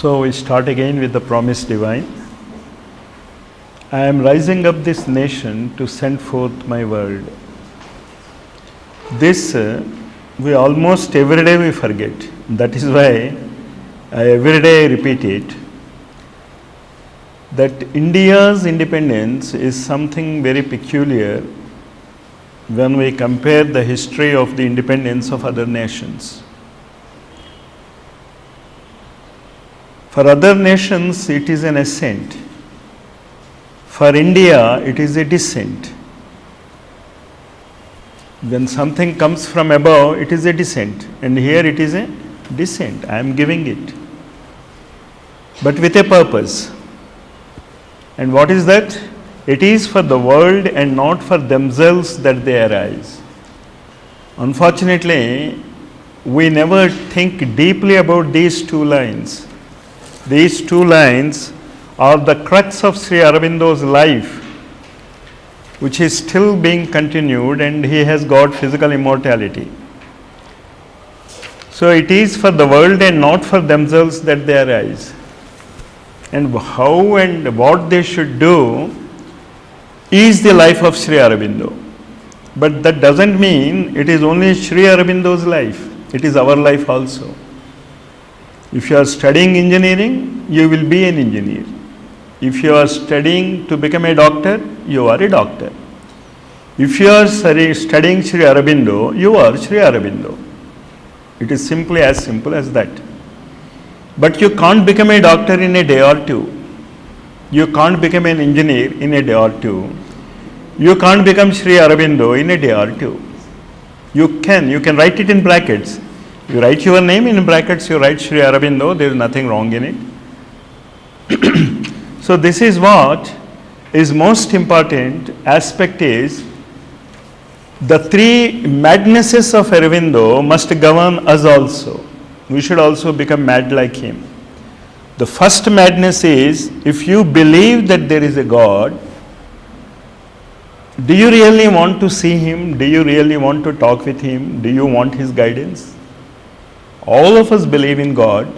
So we start again with the promise divine. I am rising up this nation to send forth my word. This we almost every day we forget. That is why I every day repeat it. That India's independence is something very peculiar when we compare the history of the independence of other nations. For other nations, it is an ascent. For India, it is a descent. When something comes from above, it is a descent. And here it is a descent. I am giving it. But with a purpose. And what is that? It is for the world and not for themselves that they arise. Unfortunately, we never think deeply about these two lines. These two lines are the crux of Sri Aurobindo's life, which is still being continued, and he has got physical immortality. So it is for the world and not for themselves that they arise. And how and what they should do is the life of Sri Aurobindo. But that doesn't mean it is only Sri Aurobindo's life. It is our life also. If you are studying engineering, you will be an engineer. If you are studying to become a doctor, you are a doctor. If you are studying Sri Aurobindo, you are Sri Aurobindo. It is simply as simple as that. But you can't become a doctor in a day or two. You can't become an engineer in a day or two. You can't become Sri Aurobindo in a day or two. You can write it in brackets. You write your name in brackets, you write Sri Aurobindo, there is nothing wrong in it. So this is what is most important aspect is the three madnesses of Aurobindo must govern us also. We should also become mad like him. The first madness is, if you believe that there is a God, do you really want to see him? Do you really want to talk with him? Do you want his guidance? All of us believe in God,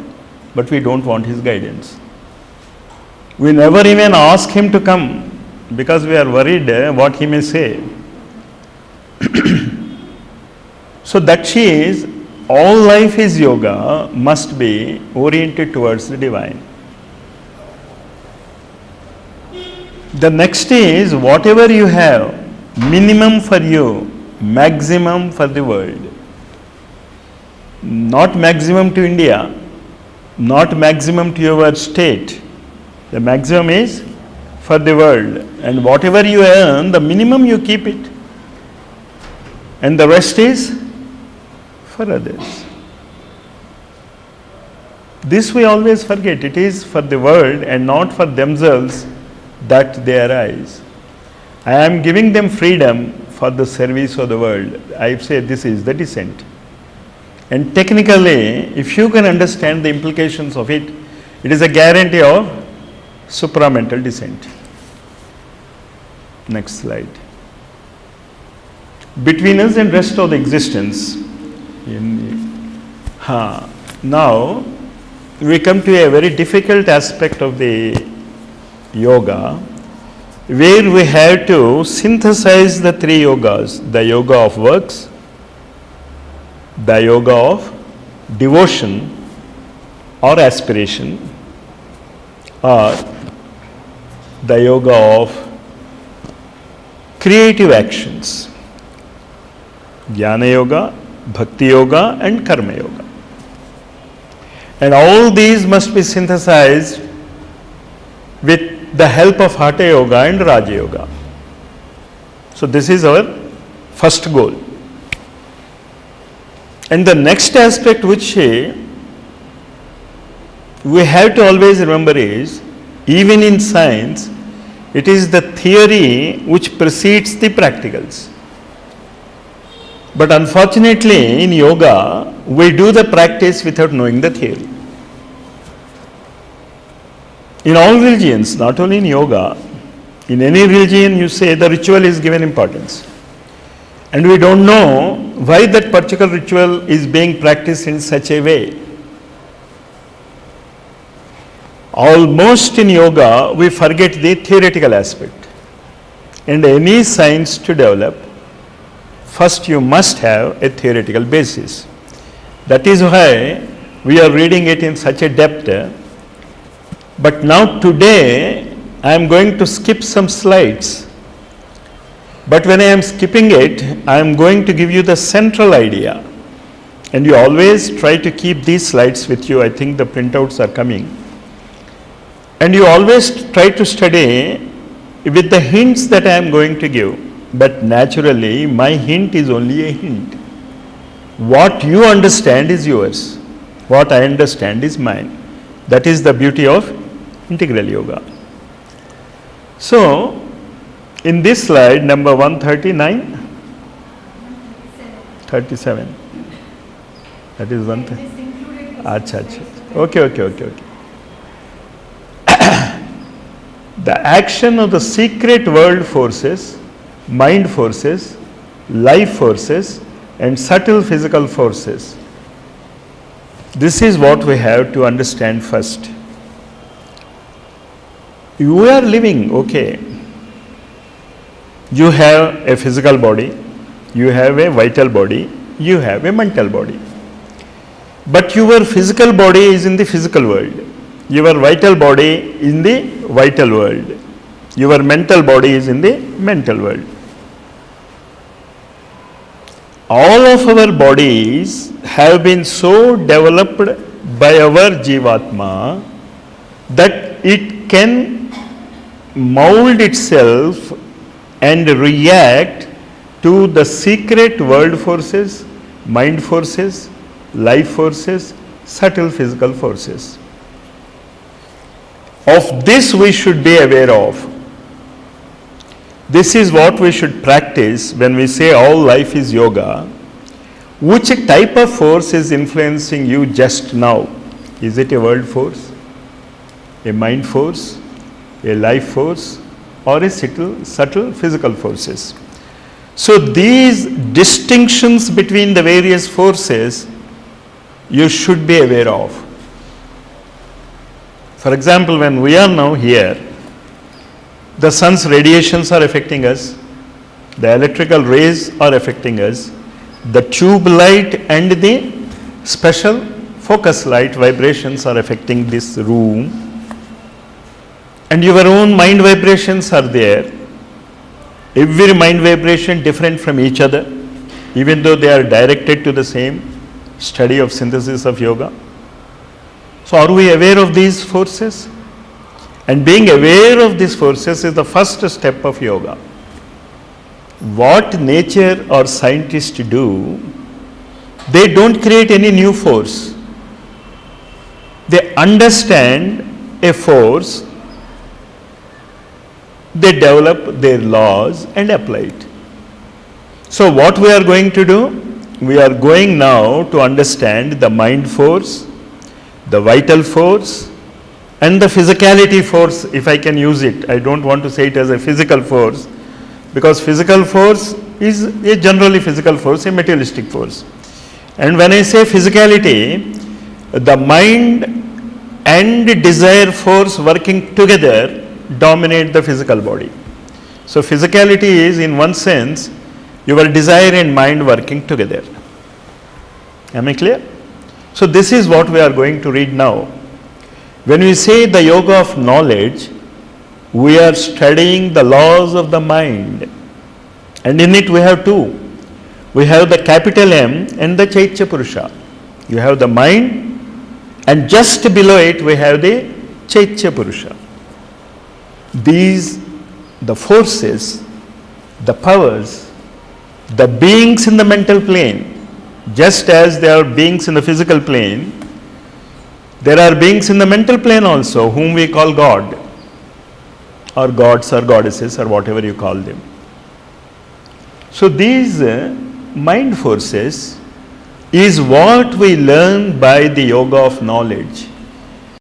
but we don't want his guidance. We never even ask him to come because we are worried what he may say. So that is, all life is yoga must be oriented towards the divine. The next is, whatever you have, minimum for you, maximum for the world. Not maximum to India, not maximum to your state. The maximum is for the world. And whatever you earn, the minimum you keep it. And the rest is for others. This we always forget. It is for the world and not for themselves that they arise. I am giving them freedom for the service of the world. I say this is the descent. And technically, if you can understand the implications of it, it is a guarantee of supramental descent. Next slide. Between us and rest of the existence. Now, we come to a very difficult aspect of the yoga, where we have to synthesize the three yogas, the yoga of works, the yoga of devotion or aspiration, or the yoga of creative actions, jnana yoga, bhakti yoga and karma yoga. And all these must be synthesized with the help of hatha yoga and raja yoga. So this is our first goal. And the next aspect which we have to always remember is, even in science, it is the theory which precedes the practicals. But unfortunately, in yoga, we do the practice without knowing the theory. In all religions, not only in yoga, in any religion you say the ritual is given importance. And we don't know why that particular ritual is being practiced in such a way. Almost in yoga, we forget the theoretical aspect. And any science to develop, first you must have a theoretical basis. That is why we are reading it in such a depth. But now today, I am going to skip some slides. But when I am skipping it, I am going to give you the central idea. And you always try to keep these slides with you. I think the printouts are coming. And you always try to study with the hints that I am going to give. But naturally, my hint is only a hint. What you understand is yours. What I understand is mine. That is the beauty of integral yoga. So, in this slide, number 139, 37. That is one thing. Acha, acha. Okay. The action of the secret world forces, mind forces, life forces, and subtle physical forces. This is what we have to understand first. You are living, okay. You have a physical body, you have a vital body, you have a mental body. But your physical body is in the physical world. Your vital body in the vital world. Your mental body is in the mental world. All of our bodies have been so developed by our Jivatma that it can mold itself and react to the secret world forces, mind forces, life forces, subtle physical forces. Of this we should be aware of. This is what we should practice when we say all life is yoga. Which type of force is influencing you just now? Is it a world force, a mind force, a life force, or a subtle physical forces? So these distinctions between the various forces you should be aware of. For example, when we are now here, the sun's radiations are affecting us, the electrical rays are affecting us, the tube light and the special focus light vibrations are affecting this room, and your own mind vibrations are there. Every mind vibration different from each other, even though they are directed to the same study of synthesis of yoga. So are we aware of these forces? And being aware of these forces is the first step of yoga. What nature or scientists do, they don't create any new force. They understand a force, they develop their laws and apply it. So what we are going to do? We are going now to understand the mind force, the vital force, and the physicality force, if I can use it. I don't want to say it as a physical force, because physical force is a generally physical force, a materialistic force. And when I say physicality, the mind and desire force working together dominate the physical body. So physicality is, in one sense, your desire and mind working together. Am I clear? So this is what we are going to read now. When we say the yoga of knowledge, we are studying the laws of the mind. And in it we have two. We have the capital M and the Chaitya Purusha. You have the mind, and just below it we have the Chaitya Purusha. These, the forces, the powers, the beings in the mental plane, just as there are beings in the physical plane, there are beings in the mental plane also, whom we call God, or gods or goddesses, or whatever you call them. So these mind forces is what we learn by the yoga of knowledge.